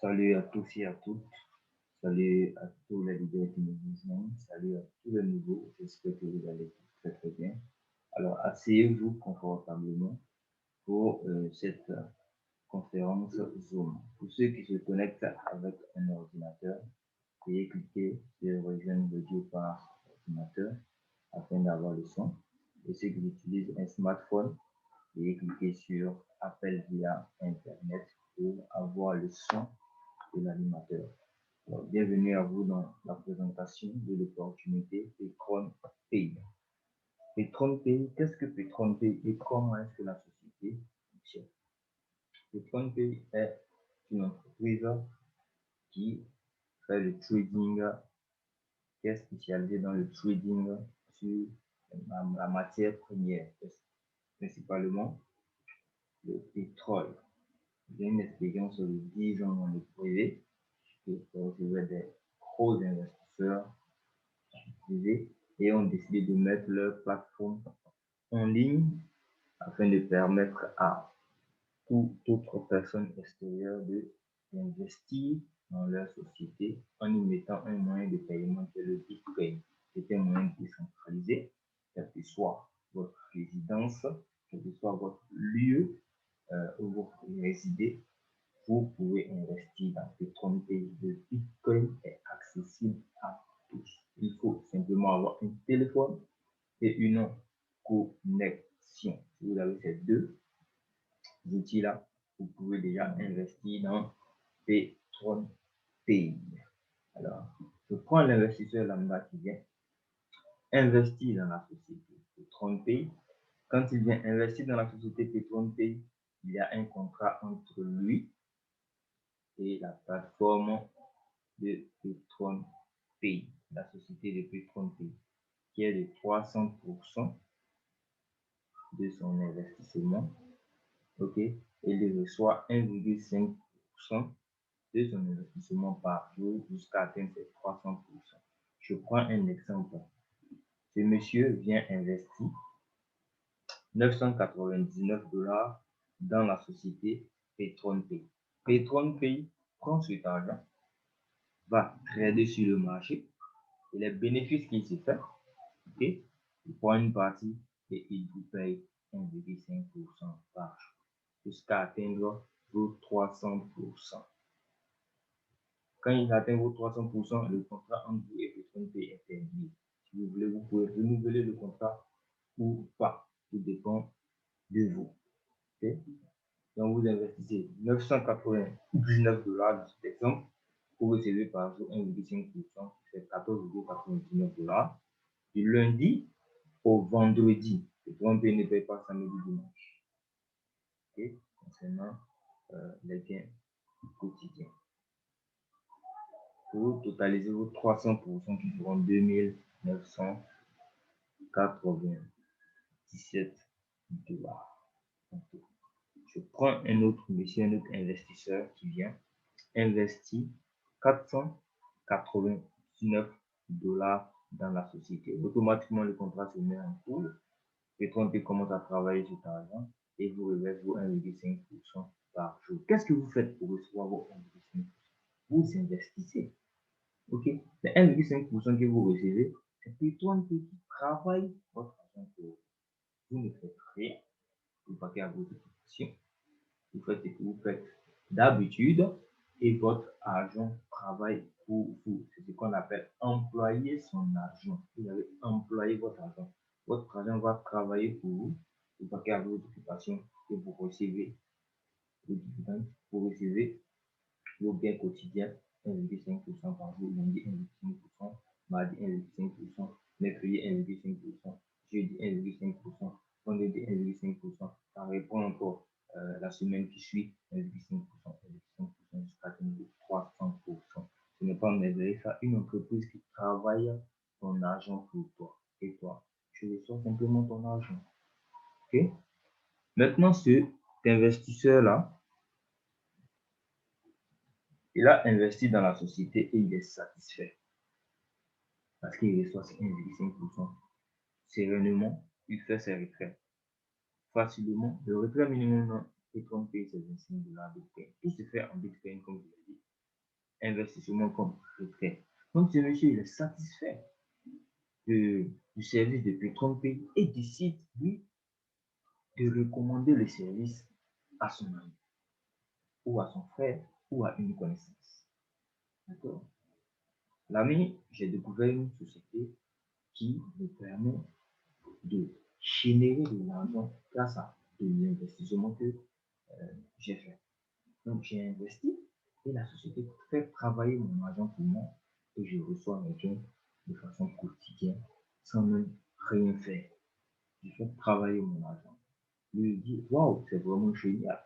Salut à tous et à toutes. Salut à tous les leaders qui nous rejoignent. Salut à tous les nouveaux. J'espère que vous allez très très bien. Alors, asseyez-vous confortablement pour cette conférence Zoom. Pour ceux qui se connectent avec un ordinateur, veuillez cliquer sur rejoindre l'audio par ordinateur afin d'avoir le son. Et ceux qui utilisent un smartphone, veuillez cliquer sur appel via Internet pour avoir le son de l'animateur. Bienvenue à vous dans la présentation de l'opportunité Petron Pay. Petron Pay, qu'est-ce que Petron Pay et comment est-ce que la société fonctionne? Petron Pay est une entreprise qui fait le trading, qui est spécialisée dans le trading sur la matière première, principalement le pétrole. J'ai une expérience de 10 ans dans le privé, je recevais des gros investisseurs privés et ont décidé de mettre leur plateforme en ligne afin de permettre à toute autre personne extérieure d'investir dans leur société en y mettant un moyen de paiement qui est le Bitcoin. C'est un moyen décentralisé, quelle que soit votre résidence, quel que soit votre lieu où vous résidez, vous pouvez investir dans Petron Pay. Le Bitcoin est accessible à tous. Il faut simplement avoir un téléphone et une connexion. Si vous avez ces deux outils-là, vous pouvez déjà investir dans Petron Pay. Alors, je prends l'investisseur lambda qui vient investir dans la société Petron Pay. Quand il vient investir dans la société Petron Pay, il y a un contrat entre lui et la plateforme de Petron Pay, la société de Petron Pay, qui est de 300% de son investissement. OK, et il reçoit 1,5% de son investissement par jour jusqu'à atteindre ses 300%. Je prends un exemple. Ce monsieur vient investir $999 dans la société Petron Pay. Petron Pay prend cet argent, va trader sur le marché et les bénéfices qu'il se fait, ok, il prend une partie et il vous paye 1,5% par jour jusqu'à atteindre vos 300%. Quand il atteint vos 300%, le contrat entre vous et Petron Pay est terminé. Si vous voulez, vous pouvez renouveler le contrat ou pas. Tout dépend de vous. Okay? Donc, vous investissez $999 dans cet exemple. Vous recevez par jour 1,5%, c'est $14,99. Du lundi au vendredi. Petron Pay ne paye pas samedi dimanche. Okay? Concernant les gains quotidiens. Pour totaliser vos 300% qui seront 2,997 $. Je prends un autre monsieur, un autre investisseur qui vient investir $499 dans la société. Automatiquement, le contrat se met en cours. Petron Pay commence à travailler sur cet argent et vous reverse vos 1,5% par jour. Qu'est-ce que vous faites pour recevoir vos 1,5%? Vous investissez. OK? Les 1,5% que vous recevez, c'est Petron Pay qui travaille votre argent pour vous. Vous ne faites rien. Vous partez à vos occupations. Vous faites ce que vous faites d'habitude et votre argent travaille pour vous. C'est ce qu'on appelle employer son argent. Vous avez employé votre argent. Votre argent va travailler pour vous. Vous partez à vos occupations et vous recevez vos dividendes. Vous recevez vos gains quotidiens 1,5% par jour, lundi 1,5%, mardi 1,5%, mercredi 1,5%, jeudi 1,5%, vendredi 1,5%. Ça répond encore la semaine qui suit 1,5%, 1,5% jusqu'à atteindre 300%. Ce n'est pas merveilleux ça, une entreprise qui travaille ton argent pour toi. Et toi, tu reçois simplement ton argent. OK? Maintenant, cet investisseur-là, il a investi dans la société et il est satisfait parce qu'il reçoit 1,5%. Sereinement, il fait ses retraits facilement. Le retrait minimum P30P, c'est 25 $ Bitcoin. Tout se fait en Bitcoin, comme je l'ai dit. Investissement comme retrait. Donc, ce monsieur, il est satisfait du service de P30P et décide, lui, de recommander le service à son ami, ou à son frère, ou à une connaissance. D'accord? L'ami, j'ai découvert une société qui me permet de générer de l'argent grâce à de l'investissement que j'ai fait. Donc, j'ai investi et la société fait travailler mon argent pour moi et je reçois mes gains de façon quotidienne sans même rien faire. Je fais travailler mon argent. Lui dit, waouh, c'est vraiment génial.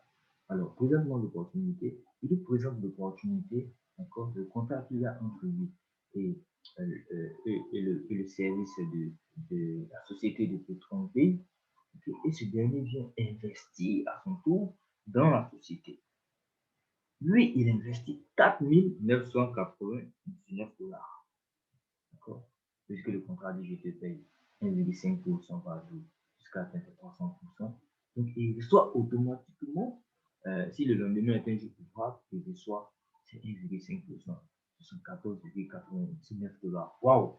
Alors, présente-moi l'opportunité. Il lui présente l'opportunité, d'accord, le contact qu'il y a entre lui et, le service de la société de P30P. Et ce dernier vient investir à son tour dans la société. Lui, il investit 4 999 $. D'accord? Puisque le contrat dit je te paye 1,5% par jour jusqu'à atteindre 300%. Donc, il reçoit automatiquement, si le lendemain est un jour ouvrable, il reçoit 1,5%, 74,99 $. Waouh!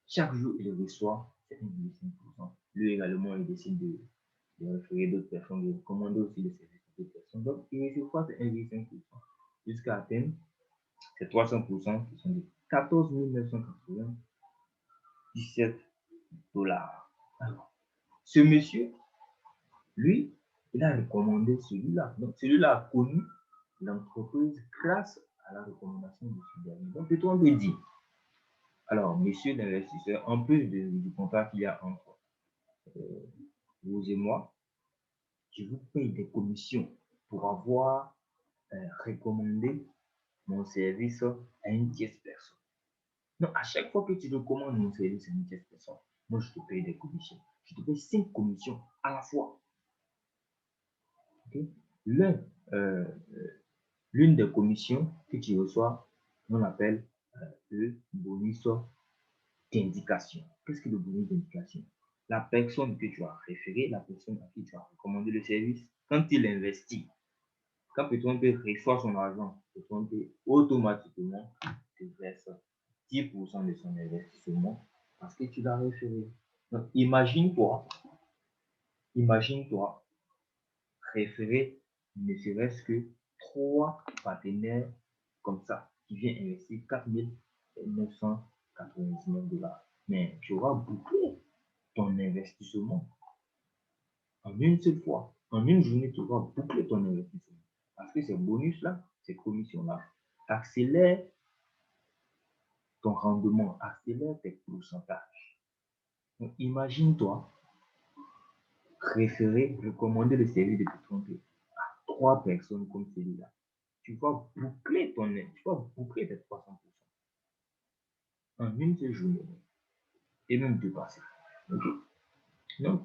Chaque jour, il reçoit 1,5%. Lui également, il décide de référer d'autres personnes, de recommander aussi le service d'autres personnes. Donc, il reçoit 1,5% jusqu'à atteindre ces 300% qui sont de 14 997 $. Alors, ce monsieur, lui, il a recommandé celui-là. Donc, celui-là a connu l'entreprise grâce à la recommandation de ce dernier. Donc, peut-on le dire? Alors, monsieur l'investisseur, en plus du contrat qu'il y a entre vous et moi, je vous paye des commissions pour avoir recommandé mon service à une tierce personne. Donc, à chaque fois que tu recommandes mon service à une tierce personne, moi, je te paye des commissions. Je te paye 5 commissions à la fois. Okay? L'une des commissions que tu reçois, on appelle le bonus d'indication. Qu'est-ce que le bonus d'indication? La personne que tu as référée, la personne à qui tu as recommandé le service, quand il investit, quand P30P reçoit son argent, P30P automatiquement te verse 10% de son investissement parce que tu l'as référé. Donc, imagine-toi référer ne serait-ce que 3 partenaires comme ça qui viennent investir 4 999 $. Mais tu auras bouclé ton investissement en une seule fois. En une journée, tu auras bouclé ton investissement. Parce que ces bonus-là, ces commissions-là, accélèrent ton rendement, accélèrent tes pourcentages. Donc, imagine-toi recommander le service de P30P à 3 personnes comme celui-là. Tu vas boucler tes 300% en une seule journée et même dépasser. Okay? Donc,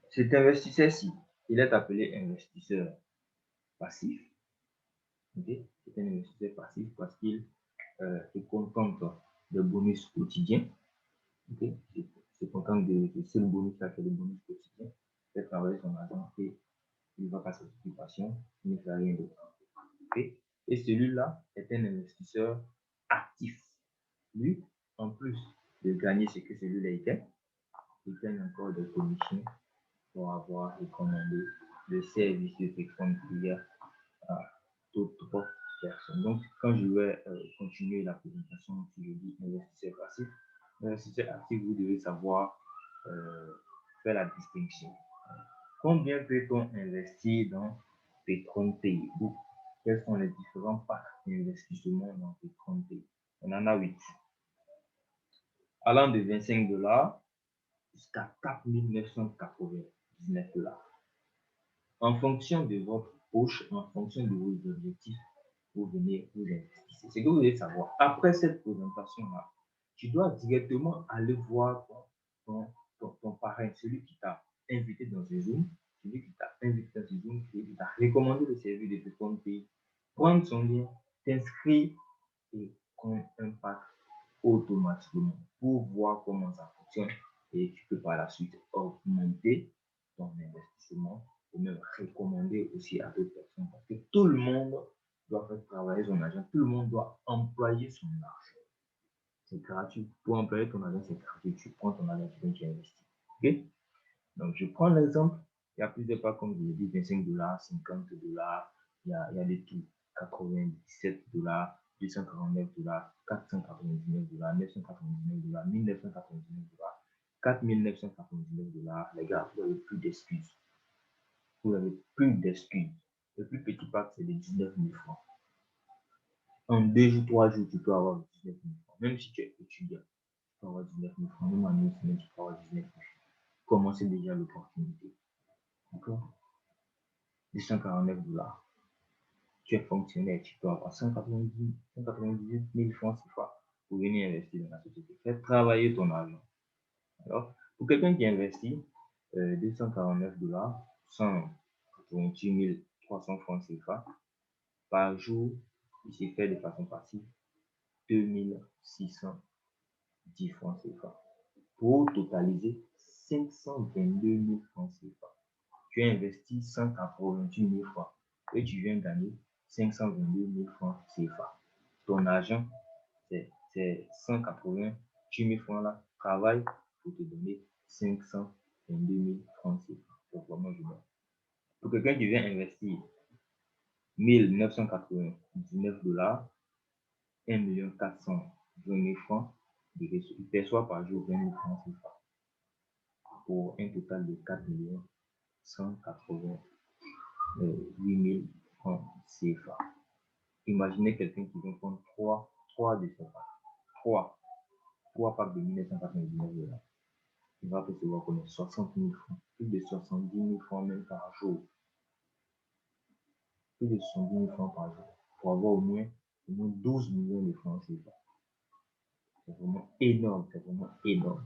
cet investisseur-ci, il est appelé investisseur passif. Okay? C'est un investisseur passif parce qu'il se contente de bonus quotidiens. Okay? Il se contente de ce bonus-là, qui est le bonus quotidien. Il fait travailler son argent et il va passer ses occupations, il ne fait rien d'autre. Okay? Et celui-là est un investisseur actif. Lui, en plus de gagner ce que celui-là gagne, il gagne encore des commissions pour avoir recommandé le service de P30P à d'autres personnes. Donc, quand je vais continuer la présentation, si je dis investisseur passif, investisseur actif, vous devez savoir faire la distinction. Combien peut-on investir dans P30P ou quels sont les différents packs d'investissement dans P30P? On en a 8. Allant de 25 $ jusqu'à 4 999 $. En fonction de votre poche, en fonction de vos objectifs, vous venez vous investissez. C'est que vous devez savoir. Après cette présentation-là, tu dois directement aller voir ton parrain, celui qui t'a invité dans ce Zoom, celui qui t'a invité dans ce Zoom, celui qui t'a recommandé le service de P30P, prendre son lien, t'inscrire et prendre un pack automatiquement pour voir comment ça fonctionne et tu peux par la suite augmenter ton investissement. forcément ou même recommander aussi à d'autres personnes parce que tout le monde doit faire travailler son argent, tout le monde doit employer son argent. C'est gratuit. Pour employer ton argent, c'est gratuit. Tu prends ton argent, tu investis. Ok? Donc, je prends l'exemple. Il y a plusieurs pas, comme je l'ai dit, 25 $, 50 $, il y a des tout. 97 $, 249 $, 499 $, 999 $, 1999 $, 4999 $. Les gars, vous n'avez plus d'excuses. Vous n'avez plus d'excuses. Le plus petit pack, c'est de 19 000 francs. En 2 jours, 3 jours, tu peux avoir 19 000 francs. Même si tu es étudiant, tu peux avoir 19 000 francs. Même en une semaine, tu peux avoir 19 000 francs. Commencez déjà l'opportunité. D'accord? 249 $. Tu es fonctionnaire, tu peux avoir 198 000 francs CFA pour venir investir dans la société. Fais travailler ton argent. Alors, pour quelqu'un qui investit 249 $, 188 300 francs CFA, par jour, il s'est fait de façon passive 2610 francs CFA pour totaliser 522 000 francs CFA. Tu as investi 188 000 francs et tu viens gagner 522 000 francs CFA. Ton argent, c'est 188 000 francs là, travaille pour te donner 522 000 francs CFA. C'est vraiment génial. Pour quelqu'un qui vient investir 1999 $, 1 420 000 francs, il perçoit par jour 20 000 francs CFA pour un total de 4 188 000 francs CFA. Imaginez quelqu'un qui vient prendre 3 de ces packs. 3 packs de 1999 $. Il va percevoir comme 60 000 francs, plus de 70 000 francs même par jour. Plus de 70 000 francs par jour. Pour avoir au moins 12 millions de francs CFA. C'est vraiment énorme, c'est vraiment énorme.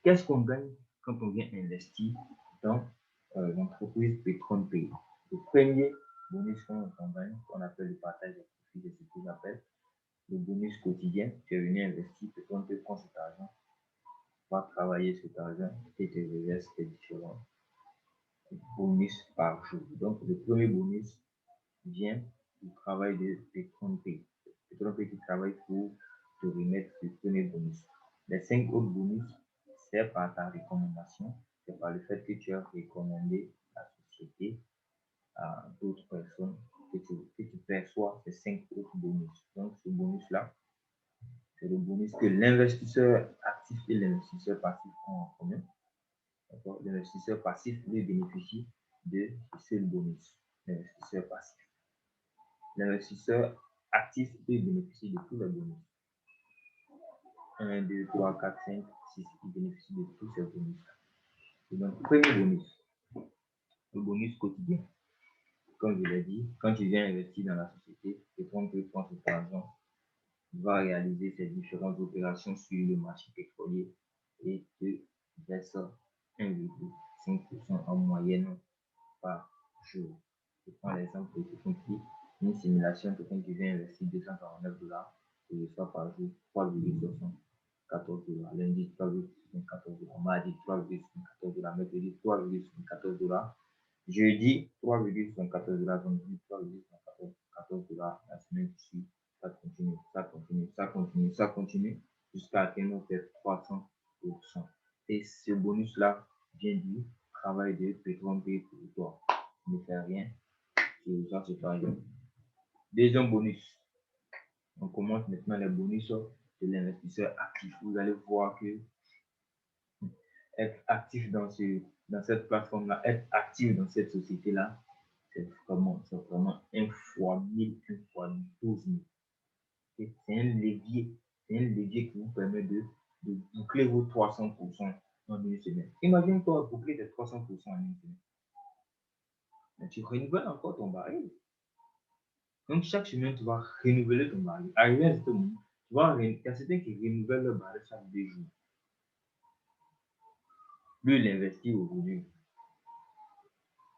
Qu'est-ce qu'on gagne quand on vient investir dans l'entreprise Petron Pay? Le premier bonus qu'on gagne, qu'on appelle le partage des profits, c'est ce qu'on appelle le bonus quotidien. Tu es venu investir, Petron Pay prend cet argent, va travailler cet argent et te reverse les différents bonus par jour. Donc, le premier bonus vient du travail de Petron Pay. Petron Pay qui travaille pour te remettre le premier bonus. Les 5 autres bonus, c'est par ta recommandation, c'est par le fait que tu as recommandé la société à d'autres personnes que tu perçois ces 5 autres bonus. Donc, ce bonus-là, c'est le bonus que l'investisseur actif et l'investisseur passif ont en commun. L'investisseur passif, lui, bénéficie de ce bonus. L'investisseur passif. L'investisseur actif, lui, bénéficie de tous les bonus. 1, 2, 3, 4, 5, 6, il bénéficie de tous ces bonus-là. Et donc, premier bonus, le bonus quotidien. Comme je l'ai dit, quand tu viens investir dans la société, Petron Pay prend cet argent, va réaliser ses différentes opérations sur le marché pétrolier et te verse 1,5% en moyenne par jour. Je prends l'exemple de Petron Pay, une simulation, quelqu'un qui vient investir 249 $, il reçoit par jour 3,74 $, lundi 3,74 $, mardi 3,74 $, mercredi 3,74 $, jeudi 3,74 $, vendredi 3,74 $, la semaine qui suit, ça continue, ça continue, ça continue, ça continue, jusqu'à atteindre peut-être 300%. Et ce bonus-là vient du travail de Petron Pay pour toi. Tu ne fais rien, tu reçois cet argent. Deuxième bonus. On commence maintenant les bonus de l'investisseur actif. Vous allez voir que être actif dans cette plateforme-là, être actif dans cette société-là, c'est vraiment 1 fois 1000, 1 fois 12 000. C'est un levier qui vous permet de boucler vos 300% en une semaine. Imagine-toi boucler tes 300% en une semaine. Mais tu renouvelles encore ton baril. Donc, chaque semaine, tu vas renouveler ton baril. Arrivé à ce moment, il y a certains qui renouvellent leur baril chaque 2 jours. Lui, il investit aujourd'hui.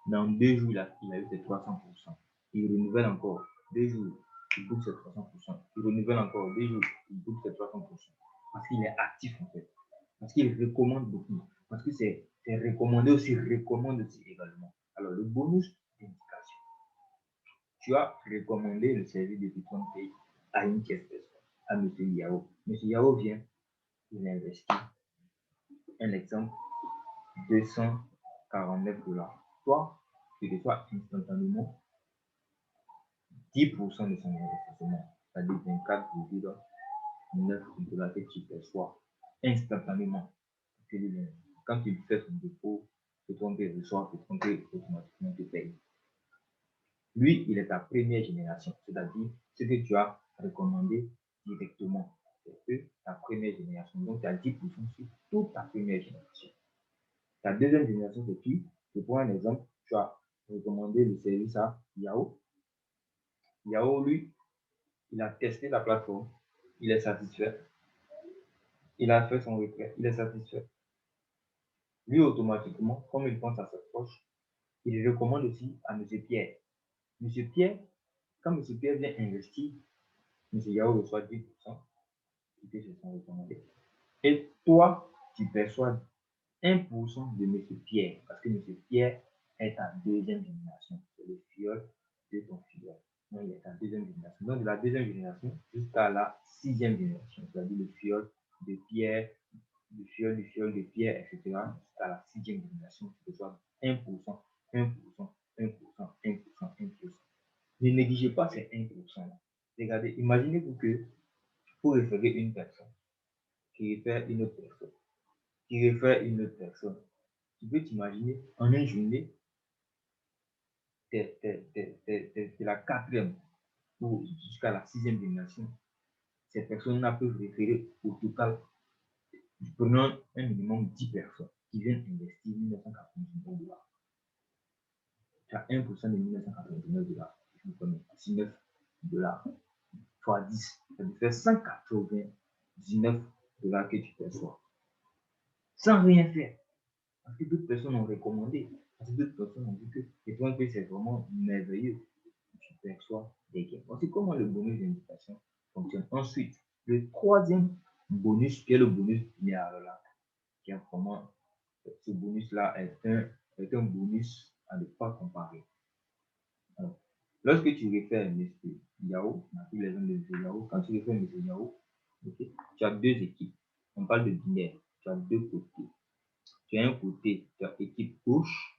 Dans 2 jours, il a eu ses 300%. Il renouvelle encore 2 jours, il boucle ses 300%. Il renouvelle encore 2 jours, il boucle ses 300%. Parce qu'il est actif en fait. Parce qu'il recommande beaucoup. Parce que c'est recommandé aussi, recommande aussi également. Alors, le bonus d'indication. Tu as recommandé le service de Bitcoin Pay à une tierce personne, à M. Yao. M. Yao vient, il investit, un exemple, 249 $. Toi, tu reçois instantanément 10% de son investissement, c'est-à-dire 24,9 $ que tu perçois instantanément. Quand il fait son dépôt, Bitcoin Pay reçoit, Bitcoin Pay automatiquement te paye. Lui, il est ta première génération, c'est-à-dire ce que tu as recommandé directement. C'est ta première génération. Donc, tu as 10% sur toute ta première génération. Ta deuxième génération, c'est qui? Je prends un exemple. Tu as recommandé le service à Yao. Yao, lui, il a testé la plateforme. Il est satisfait. Il a fait son retrait. Il est satisfait. Lui, automatiquement, comme il pense à sa poche, il recommande aussi à M. Pierre. M. Pierre, quand M. Pierre vient investir, M. Yao reçoit 10%, qui se sont recommandés. Et toi, tu perçois 1% de M. Pierre, parce que M. Pierre est ta deuxième génération. C'est le fiole de ton fiole. Donc, il est ta deuxième génération. Donc, de la deuxième génération jusqu'à la sixième génération, c'est-à-dire le fiole de Pierre, le fiole de Pierre, etc., jusqu'à la sixième génération, tu reçois 1%, 1%, 1%, 1%, 1%. Ne négligez pas ces 1%. Regardez, imaginez-vous que pour référer une personne, qui réfère une autre personne, qui réfère une autre personne, tu peux t'imaginer, en une journée, c'est la quatrième ou jusqu'à la sixième génération. Ces personnes-là peuvent référer au total, prenons un minimum 10 personnes qui viennent investir 1999 $. Tu as 1% de 1999 $. Je vous connais, 19 $ fois 10, ça te fait 199 $ que tu perçois. Sans rien faire. Parce que d'autres personnes ont recommandé. Parce que d'autres personnes ont dit que Bitcoin Pay, c'est vraiment merveilleux. Tu perçois des gains. Voici comment le bonus d'invitation fonctionne. Ensuite, le troisième bonus, qui est le bonus linéaire, qui est vraiment, ce bonus-là est un bonus à ne pas comparer. Alors, lorsque tu réfères M. Yao, on a pris l'exemple de M. Yao, quand tu réfères M. Yao, okay, tu as deux équipes. On parle de binaire. Tu as deux côtés. Tu as un côté, tu as l'équipe gauche,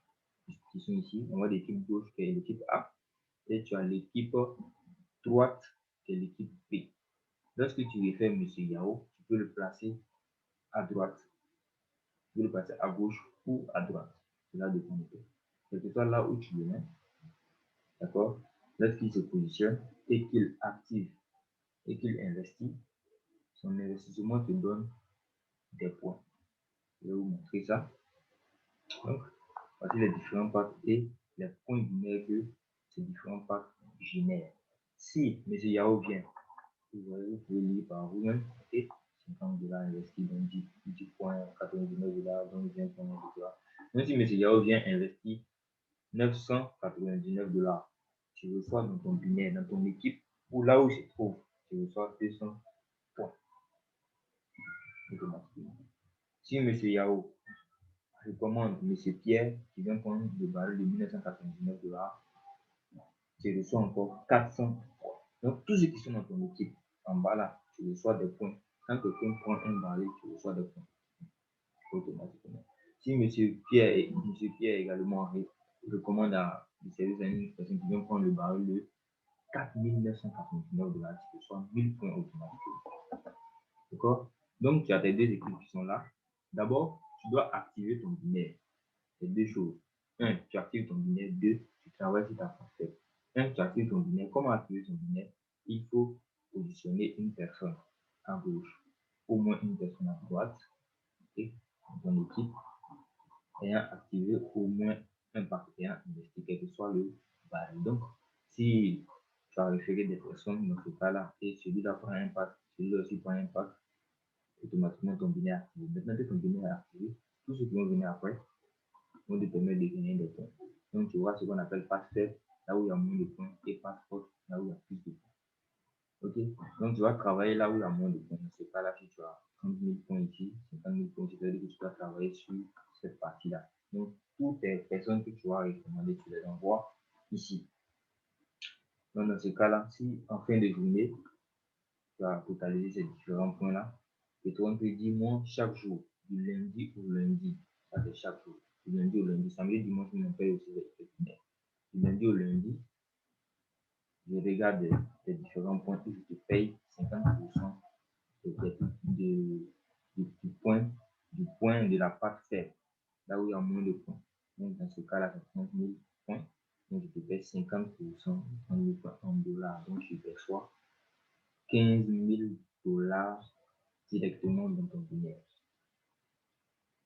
qui sont ici. On voit l'équipe gauche qui est l'équipe A. Et tu as l'équipe droite qui est l'équipe B. Lorsque tu réfères M. Yao, tu peux le placer à droite, tu peux le placer à gauche ou à droite. Cela dépend de toi. C'est que soit là où tu le mets, d'accord? Lorsqu'il se positionne et qu'il active et qu'il investit, son investissement te donne des points. Je vais vous montrer ça. Donc, voici les différents packs et les points binaires que ces différents packs génèrent. Si M. Yao vient, vous pouvez lire par vous-même, et 50 $ investis, donc 10,99 $, donc 20 points, etc. Même si M. Yao vient investir 999 $, tu reçois dans ton binaire, dans ton équipe, ou là où il se trouve, tu reçois 200 points automatiquement. Si M. Yao recommande M. Pierre qui vient prendre le baril de 1999 $, tu reçois encore 400 points. Donc, tous ceux qui sont dans ton équipe, en bas là, tu reçois des points. Quand quelqu'un prend un baril, tu reçois des points automatiquement. Si M. Pierre également recommande le service à une personne qui vient prendre le baril de 4999 $, tu reçois 1000 points automatiquement. D'accord? Donc, tu as tes deux équipes qui sont là. D'abord, tu dois activer ton binaire. C'est deux choses. Un, tu actives ton binaire. Deux, tu travailles sur ta prospect. Un, tu actives ton binaire. Comment activer ton binaire? Il faut positionner une personne à gauche, au moins une personne à droite, et ton équipe ayant activé au moins un partenaire investi, quel que soit le baril. Donc, si tu as référé des personnes dans ce cas-là, et celui-là prend un pack, celui-là aussi prend un pack, automatiquement ton binaire est activé. Maintenant que ton binaire est activé, tous ceux qui vont venir après vont te permettre de gagner des points. Donc, tu vois ce qu'on appelle pass faible, là où il y a moins de points, et pass fort, là où il y a plus de points. Ok? Donc, tu vas travailler là où il y a moins de points. Dans ce cas-là, si tu as 30 000 points ici, 50 000 points, c'est-à-dire que tu dois travailler sur cette partie-là. Donc, toutes les personnes que tu vas recommander, tu les envoies ici. Donc, dans ce cas-là, si en fin de journée, tu as totalisé ces différents points-là, et toi, on te dit, moi, chaque jour, du lundi au lundi, ça c'est chaque jour, du lundi au lundi, samedi, dimanche, on paye aussi les lundi. Du lundi au lundi, je regarde les différents points et je te paye 50% du point de la part faible, là où il y a moins de points. Donc, dans ce cas-là, c'est 30 000 points. Donc, je te paye 50% en dollars. Donc, je perçois 15 000 dollars directement dans ton binaire.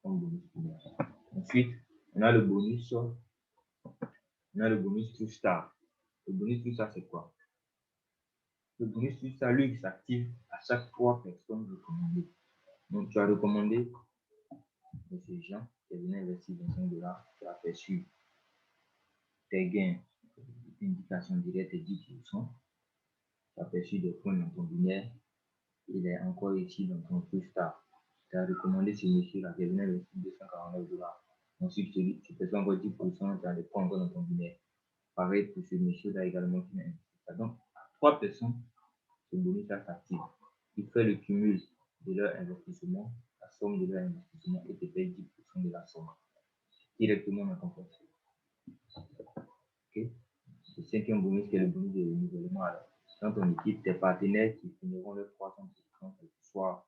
En bonus binaire. Ensuite, on a le bonus True Star. Le bonus True Star, c'est quoi? Le bonus True Star, lui, s'active à chaque 3 personnes recommandées. Donc, tu as recommandé de ces gens qui venaient investir 25 dollars, tu as perçu tes gains d'indication directe est 10%, tu as perçu des points dans ton binaire, il est encore ici dans ton True Star. Tu as recommandé ce monsieur-là qui venait investir 249 dollars. Ensuite, tu perçois encore 10%, tu as des points encore dans ton binaire. Pareil pour ce monsieur-là également qui m'a investi. Donc, à 3 personnes, ce bonus-là s'active. Il fait le cumul de leur investissement, la somme de leur investissement et te paye 10% de la somme directement dans ton portefeuille. Okay? Le cinquième bonus, qui est le bonus de renouvellement. Alors, dans ton équipe, tes partenaires qui finiront leur 300%, quel que soit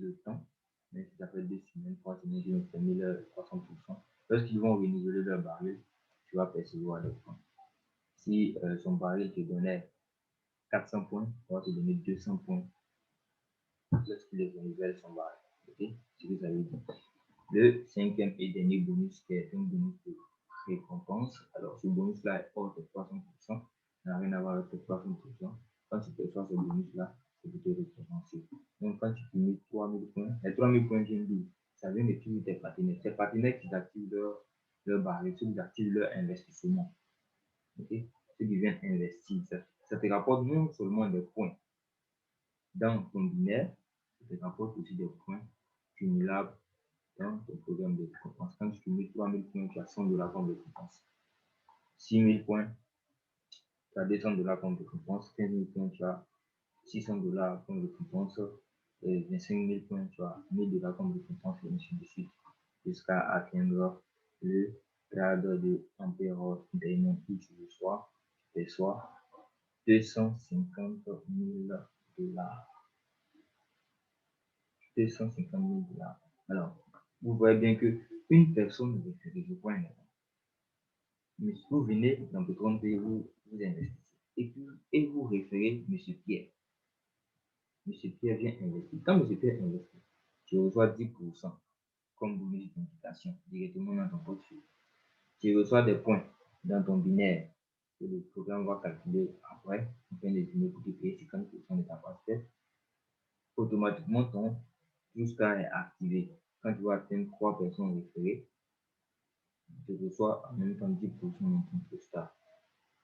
le temps, mais si ça fait 2 semaines, 3 semaines, ils ont fermé leur 300%. Lorsqu'ils vont renouveler leur baril, tu vas percevoir les points. Si son baril te donnait 400 points, on va te donner 200 points lorsqu'il renouvelle son baril. Okay? C'est ce que ça veut dire. Le cinquième et dernier bonus, qui est un bonus de récompense. Alors, ce bonus-là est hors de 300%, n'a rien à voir avec le 300%. Quand tu perçois ce bonus-là, c'est pour te récompenser. Donc, quand tu mets 3000 points, les 3000 points viennent d'où? Ça vient de tous tes partenaires. Tes partenaires qui activent leur baril, ceux qui activent leur investissement. Okay? Ceux qui viennent investir. Ça te rapporte non seulement des points dans ton binaire, ça te rapporte aussi des points cumulables dans ton programme de récompense. Quand tu mets 3000 points, tu as 100 dollars comme récompense. 6000 points, tu as 200 dollars comme récompense. 15 000 points, tu as 600 dollars comme récompense. Et 25 000 points, tu as 1000 dollars comme récompense, et ainsi de suite, jusqu'à atteindre le grade de Emperor Diamond où tu perçois 250 000 dollars. 250 000 dollars. Alors, vous voyez bien que une personne référée, je vois un exemple. Mais vous venez dans votre compte et vous investissez. Et vous référez M. Pierre. M. Pierre vient investir. Quand M. Pierre investit, tu reçois 10% comme bonus d'invitation directement dans ton portefeuille. Tu reçois des points dans ton binaire que le programme va calculer après, en fin de journée, pour te payer 50% de ta parcelle. Automatiquement, ton True Star est activé. Quand tu vas atteindre 3 personnes référées, tu reçois en même temps 10% dans ton True Star.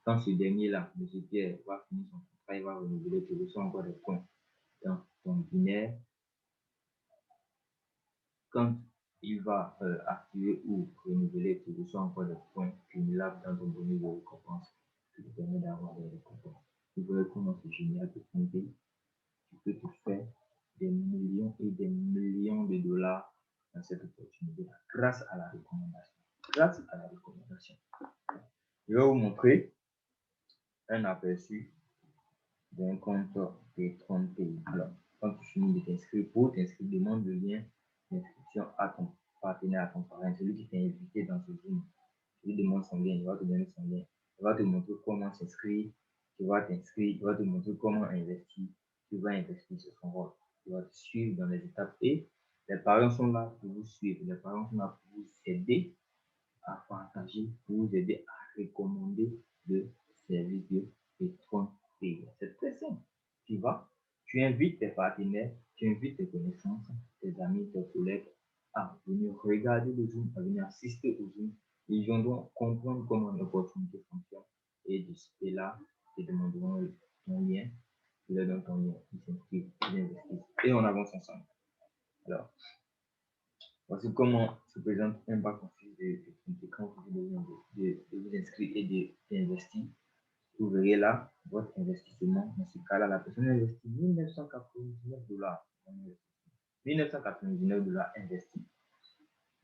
Quand ce dernier-là, M. Pierre, va finir son contrat, il va renouveler, tu reçois encore des points dans ton binaire. Quand il va activer ou renouveler, tu reçois encore des points cumulables dans ton bonus de récompense qui te permet d'avoir des récompenses. Tu vois comment c'est génial de compter. Tu peux te faire des millions et des millions de dollars dans cette opportunité grâce à la recommandation. Grâce à la recommandation. Je vais vous montrer un aperçu d'un compte Patreon Pay. Alors, quand tu finis de t'inscrire, pour t'inscrire, demande le lien d'inscription à ton partenaire, à ton parrain, celui qui t'a invité dans ce Zoom. Tu lui demandes son lien, il va te donner son lien. Il va te montrer comment s'inscrire, tu vas t'inscrire, il va te montrer comment investir, tu vas investir sur son rôle. Tu vas te suivre dans les étapes et les parents sont là pour vous suivre, les parents sont là pour vous aider à partager, pour vous aider à recommander le service de Patreon. C'est très simple. Tu vas, tu invites tes partenaires, tu invites tes connaissances, tes amis, tes collègues à venir regarder le Zoom, à venir assister au Zoom. Ils vont donc comprendre comment l'opportunité fonctionne. Et de là, ils demanderont ton lien, tu leur donnes ton lien, ils s'inscrivent, ils investissent. Et on avance ensemble. Alors, voici comment se présente un back office investir. Vous verrez là votre investissement. Dans ce cas-là, la personne investit $1999. 1999 investis.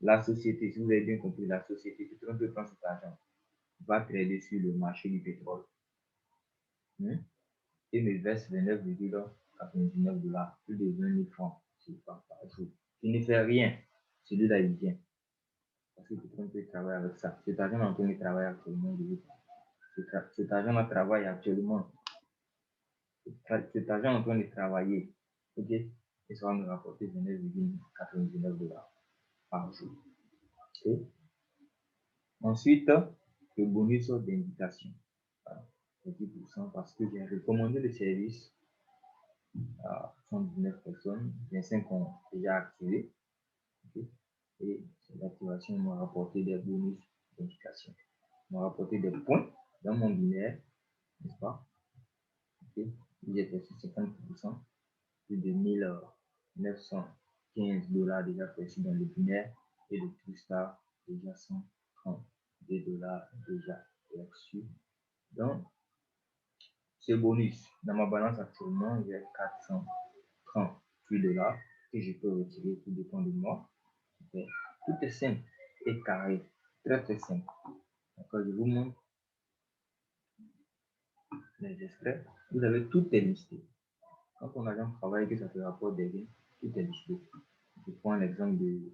La société, si vous avez bien compris, la société, tout le monde prend cet argent, va trader sur le marché du pétrole. Et me verse $29,99, plus de 20 000 francs par jour. Je ne fais rien. Celui-là, il vient. Parce que tout le monde peut travailler avec ça. Cet argent est en train de travailler actuellement. Cet argent travaille actuellement. Cet argent est en train de travailler. Ok? Et ça va me rapporter $29,99 par jour. Okay? Ensuite, le bonus d'invitation. Voilà, 10% parce que j'ai recommandé le service à 119 personnes, 25 ont déjà activé. Okay? Et l'activation m'a rapporté des bonus d'invitation. M'a rapporté des points dans mon binaire, n'est-ce pas? Okay? J'ai perçu 50%, plus de $1915 déjà perçus dans le binaire et le TrueStar déjà $132 déjà perçus. Donc, ce bonus, dans ma balance actuellement, j'ai $438 que je peux retirer, tout dépend de moi. Okay. Tout est simple et carré, très très simple. D'accord, je vous montre les extraits. Vous avez tout est listé. Quand ton agent travaille, que ça te rapporte des gains, tout est listé. Je prends l'exemple de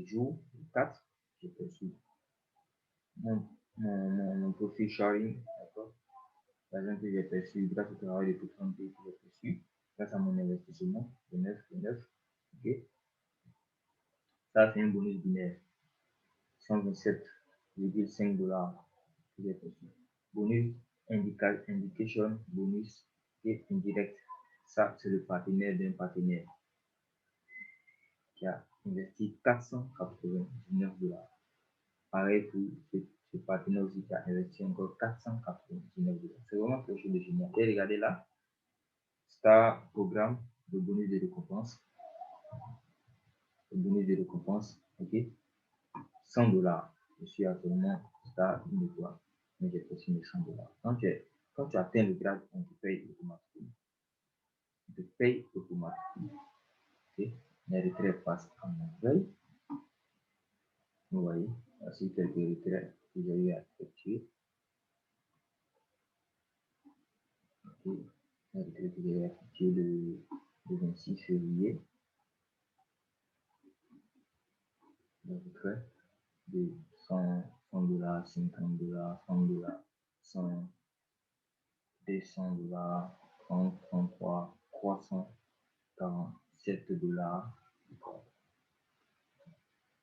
jour 4, j'ai perçu mon profil sharing, d'accord. L'argent que j'ai perçu grâce au travail de toute santé que j'ai perçu, grâce à mon investissement de 9, ok. Ça, c'est un bonus binaire, $127,5 que j'ai perçu. Bonus indication, bonus et indirect. Ça, c'est le partenaire d'un partenaire qui a investi $499. Pareil pour ce partenaire aussi qui a investi encore $499. C'est vraiment quelque chose de génial. Et regardez là, Star Programme de bonus de récompense. Le bonus de récompense, ok, $100. Je suis actuellement Star une étoile, mais j'ai perçu mes $100. Quand tu atteins le grade, on te paye automatiquement. On te paye automatiquement. Ok, les retraits passent à mon veille. Vous voyez, voici quelques retraits que j'ai eu à effectuer. Okay. Les retraits que j'ai effectué le 26 février. Les retraits de $100, $50, $100, $100, $200, 30, 33, $347.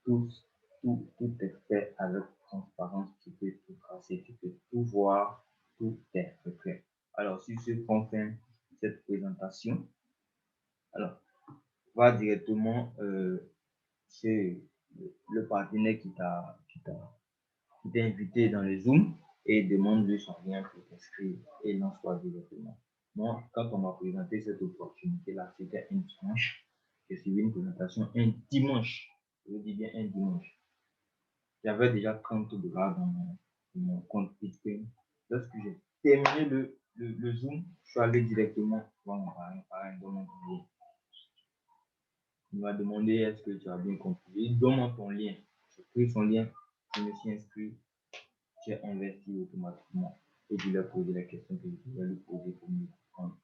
Tout est fait avec transparence. Tu peux tout tracer, tu peux tout voir, tout est fait. Alors, sur ce qu'on fait cette présentation, alors, va directement chez le partenaire qui t'a invité dans le Zoom et demande-lui son lien pour t'inscrire et lance-toi directement. Moi, quand on m'a présenté cette opportunité-là, c'était un dimanche. J'ai suivi une présentation un dimanche. Je dis bien un dimanche. J'avais déjà $30 dans mon compte Bitcoin. Lorsque j'ai terminé le Zoom, je suis allé directement voir mon parrain, dans mon lien. Il m'a demandé est-ce que tu as bien compris. Il donne ton lien. J'ai pris son lien, je me suis inscrit, j'ai investi automatiquement et je lui ai posé la question que je voulais lui poser pour mieux comprendre.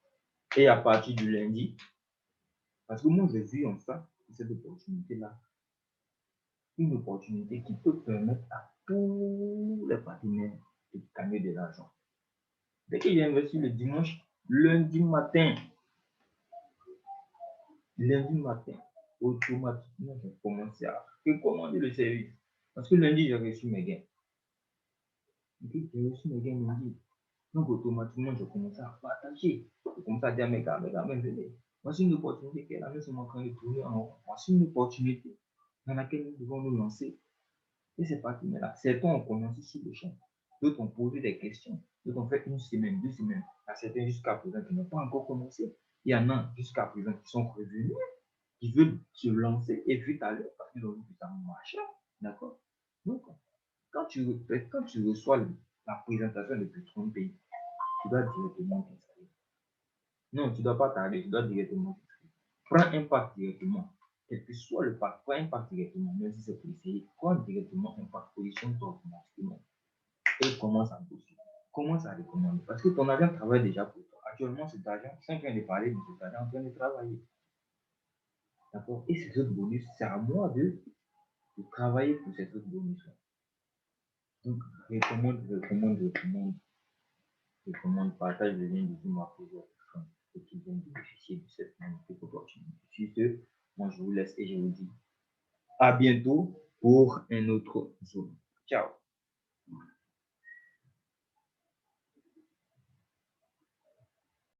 Et à partir du lundi, parce que moi j'ai vu en ça, cette opportunité-là, une opportunité qui peut permettre à tous les partenaires de gagner de l'argent. Dès que j'ai investi le dimanche, lundi matin, automatiquement, j'ai commencé à recommander le service. Parce que lundi, j'ai reçu mes gains. J'ai reçu mes gains lundi. Donc, automatiquement, j'ai commencé à partager. J'ai commencé à dire à mes gars, venez. Voici une opportunité qui est là, nous sommes en train de tourner en rond. Voici une opportunité dans laquelle nous devons nous lancer. Et ces partenaires-là, certains ont commencé sur le champ. D'autres ont posé des questions. D'autres ont fait une semaine, 2 semaines. Il y a certains jusqu'à présent qui n'ont pas encore commencé. Il y en a jusqu'à présent qui sont revenus, qui veulent se lancer et vite aller parce qu'ils ont vu que ça marche. D'accord? Donc, quand tu reçois la présentation ne te tromper. Tu dois directement t'inscrire. Non, tu ne dois pas tarder, tu dois directement t'inscrire. Prends un pack directement. Quel que soit le pack, prends un pack directement, même si c'est pour essayer, prends directement un pack, positionne-toi automatiquement et commence à bosser. Commence à recommander. Parce que ton agent travaille déjà pour toi. Actuellement, cet agent, c'est en train de parler, mais cet agent est en train de travailler. D'accord? Et ces autres bonus, c'est à moi de travailler pour ces autres bonus-là. Donc, recommande, partage le lien du Zoom à plusieurs personnes et qui viennent bénéficier de cette magnifique opportunité. Sur ce, moi je vous laisse et je vous dis à bientôt pour un autre Zoom. Ciao!